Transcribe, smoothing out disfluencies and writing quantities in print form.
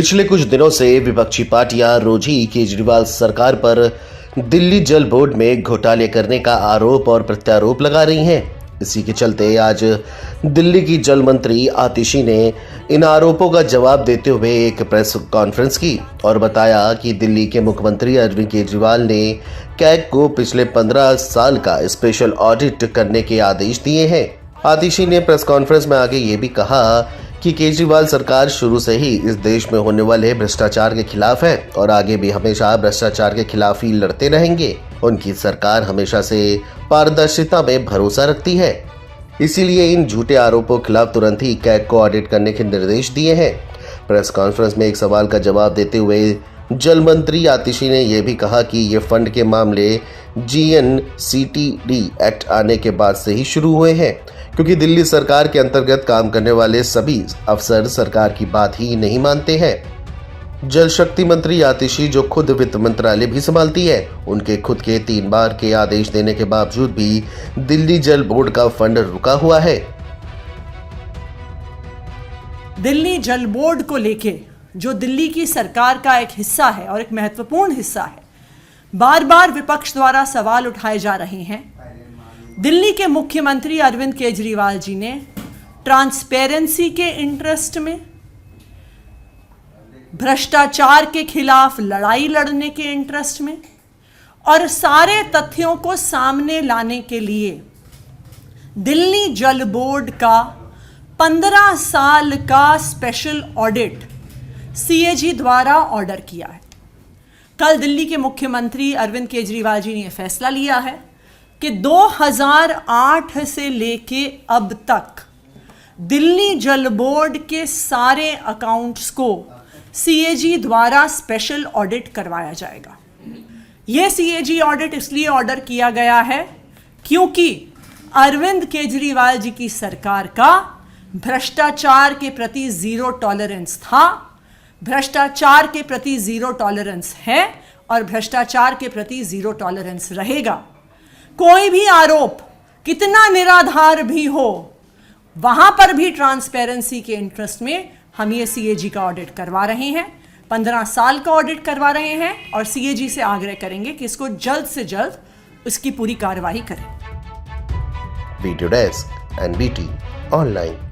पिछले कुछ दिनों से विपक्षी पार्टियां रोज ही केजरीवाल सरकार पर दिल्ली जल बोर्ड में घोटाले करने का आरोप और प्रत्यारोप लगा रही हैं। इसी के चलते आज दिल्ली की जल मंत्री आतिशी ने इन आरोपों का जवाब देते हुए एक प्रेस कॉन्फ्रेंस की और बताया कि दिल्ली के मुख्यमंत्री अरविंद केजरीवाल ने कैग को पिछले 15 साल का स्पेशल ऑडिट करने के आदेश दिए हैं। आतिशी ने प्रेस कॉन्फ्रेंस में आगे ये भी कहा कि केजरीवाल सरकार शुरू से ही इस देश में होने वाले भ्रष्टाचार के खिलाफ है और आगे भी हमेशा भ्रष्टाचार के खिलाफ ही लड़ते रहेंगे। उनकी सरकार हमेशा से पारदर्शिता में भरोसा रखती है, इसीलिए इन झूठे आरोपों के खिलाफ तुरंत ही कैग को ऑडिट करने के निर्देश दिए हैं। प्रेस कॉन्फ्रेंस में एक सवाल का जवाब देते हुए जल मंत्री आतिशी ने यह भी कहा कि ये फंड के मामले GNCTD एक्ट आने के बाद से ही शुरू हुए हैं, क्योंकि दिल्ली सरकार के अंतर्गत काम करने वाले सभी अफसर सरकार की बात ही नहीं मानते हैं। जल शक्ति मंत्री आतिशी, जो खुद वित्त मंत्रालय भी संभालती है, उनके खुद के 3 बार के आदेश देने के बावजूद भी दिल्ली जल बोर्ड का फंड रुका हुआ है। दिल्ली जल बोर्ड को लेके जो दिल्ली की सरकार का एक हिस्सा है और एक महत्वपूर्ण हिस्सा है, बार बार विपक्ष द्वारा सवाल उठाए जा रहे हैं। दिल्ली के मुख्यमंत्री अरविंद केजरीवाल जी ने ट्रांसपेरेंसी के इंटरेस्ट में, भ्रष्टाचार के खिलाफ लड़ाई लड़ने के इंटरेस्ट में और सारे तथ्यों को सामने लाने के लिए दिल्ली जल बोर्ड का 15 साल का स्पेशल ऑडिट CAG द्वारा ऑर्डर किया है। कल दिल्ली के मुख्यमंत्री अरविंद केजरीवाल जी ने यह फैसला लिया है कि 2008 से लेके अब तक दिल्ली जल बोर्ड के सारे अकाउंट्स को CAG द्वारा स्पेशल ऑडिट करवाया जाएगा। यह CAG ऑडिट इसलिए ऑर्डर किया गया है क्योंकि अरविंद केजरीवाल जी की सरकार का भ्रष्टाचार के प्रति जीरो टॉलरेंस था, भ्रष्टाचार के प्रति जीरो टॉलरेंस है और भ्रष्टाचार के प्रति जीरो टॉलरेंस रहेगा। कोई भी आरोप कितना निराधार भी हो, वहां पर भी ट्रांसपेरेंसी के इंटरेस्ट में हम ये CAG का ऑडिट करवा रहे हैं, 15 साल का ऑडिट करवा रहे हैं और CAG से आग्रह करेंगे कि इसको जल्द से जल्द उसकी पूरी कार्रवाई करें। Video desk NBT online.